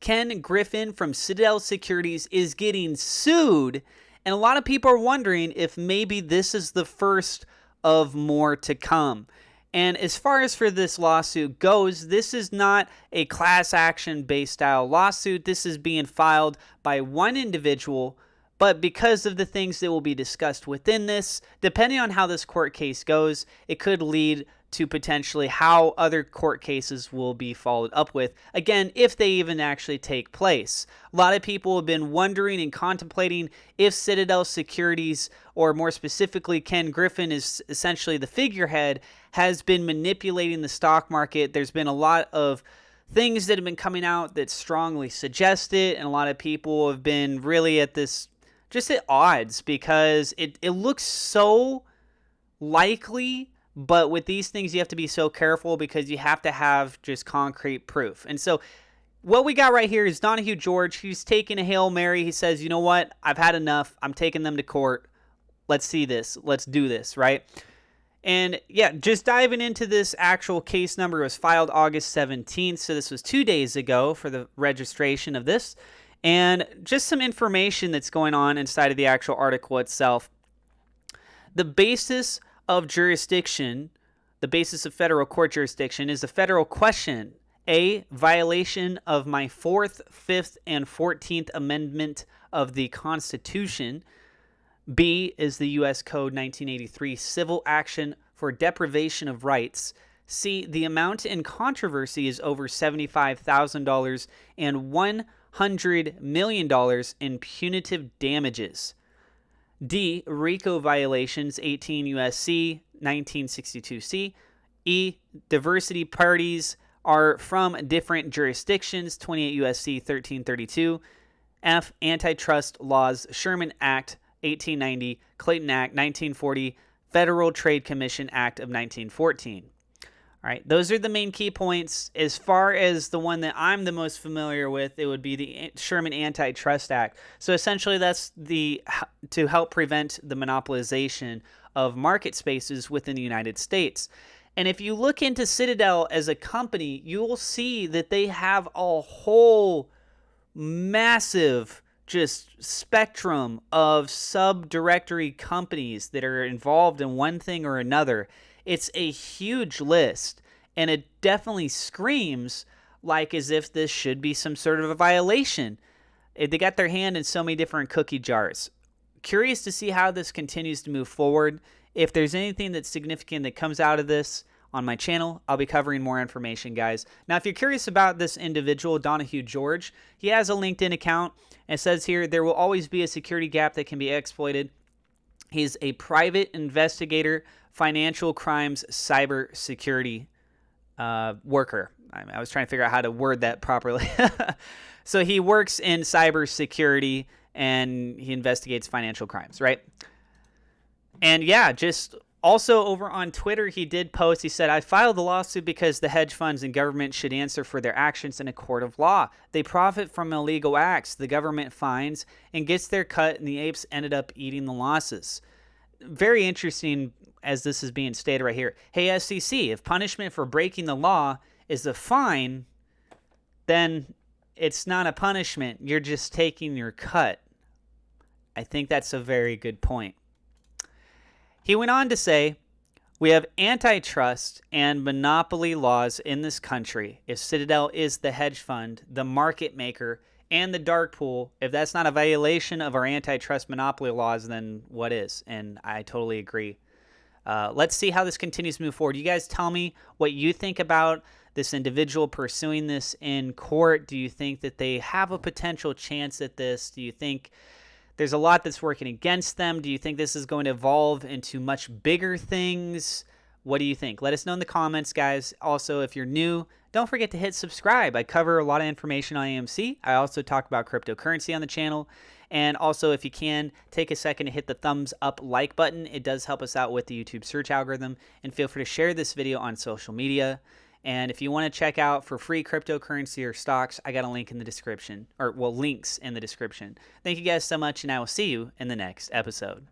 Ken Griffin from Citadel Securities is getting sued, and a lot of people are wondering if maybe this is the first of more to come. And as far as for this lawsuit goes, this is not a class action based style lawsuit. This is being filed by one individual, but because of the things that will be discussed within this, depending on how this court case goes, it could lead to potentially how other court cases will be followed up with, again, if they even actually take place. A lot of people have been wondering and contemplating if Citadel Securities, or more specifically Ken Griffin is essentially the figurehead, has been manipulating the stock market. There's been a lot of things that have been coming out that strongly suggest it, and a lot of people have been really at this, just at odds, because it looks so likely. But with these things, you have to be so careful because you have to have just concrete proof. And so what we got right here is Donahue George. He's taking a Hail Mary. He says, you know what? I've had enough. I'm taking them to court. Let's see this. Let's do this, right? And yeah, just diving into this actual case number, was filed August 17th. So this was 2 days ago for the registration of this. And just some information that's going on inside of the actual article itself. The basis of jurisdiction, the basis of federal court jurisdiction, is a federal question. A, violation of my 4th, 5th, and 14th Amendment of the Constitution. B, is the U.S. Code 1983, civil action for deprivation of rights. C, the amount in controversy is over $75,000 and $100 million in punitive damages. D, RICO violations, 18 U.S.C. 1962C. E, diversity parties are from different jurisdictions, 28 U.S.C. 1332. F, antitrust laws, Sherman Act, 1890, Clayton Act, 1940, Federal Trade Commission Act of 1914. All right, those are the main key points. As far as the one that I'm the most familiar with, it would be the Sherman Antitrust Act. So essentially that's to help prevent the monopolization of market spaces within the United States. And if you look into Citadel as a company, you will see that they have a whole massive just spectrum of subdirectory companies that are involved in one thing or another. It's a huge list, and it definitely screams like as if this should be some sort of a violation. They got their hand in so many different cookie jars. Curious to see how this continues to move forward. If there's anything that's significant that comes out of this on my channel, I'll be covering more information, guys. Now, if you're curious about this individual, Donahue George, he has a LinkedIn account. It says here, there will always be a security gap that can be exploited. He's a private investigator, financial crimes, cyber security worker. I was trying to figure out how to word that properly. So he works in cyber security and he investigates financial crimes, right? And yeah, just also over on Twitter, he did post, he said, I filed the lawsuit because the hedge funds and government should answer for their actions in a court of law. They profit from illegal acts. The government fines and gets their cut, and the apes ended up eating the losses. Very interesting as this is being stated right here. Hey, SEC, if punishment for breaking the law is a fine, then it's not a punishment. You're just taking your cut. I think that's a very good point. He went on to say, we have antitrust and monopoly laws in this country. If Citadel is the hedge fund, the market maker, and the dark pool, if that's not a violation of our antitrust monopoly laws, then what is? And I totally agree. Let's see how this continues to move forward. You guys tell me what you think about this individual pursuing this in court. Do you think that they have a potential chance at this? Do you think there's a lot that's working against them? Do you think this is going to evolve into much bigger things? What do you think? Let us know in the comments, guys. Also, if you're new, don't forget to hit subscribe. I cover a lot of information on AMC. I also talk about cryptocurrency on the channel. And also, if you can, take a second to hit the thumbs up like button. It does help us out with the YouTube search algorithm. And feel free to share this video on social media. And if you want to check out for free cryptocurrency or stocks, I got a link in the description, or well, links in the description. Thank you guys so much, and I will see you in the next episode.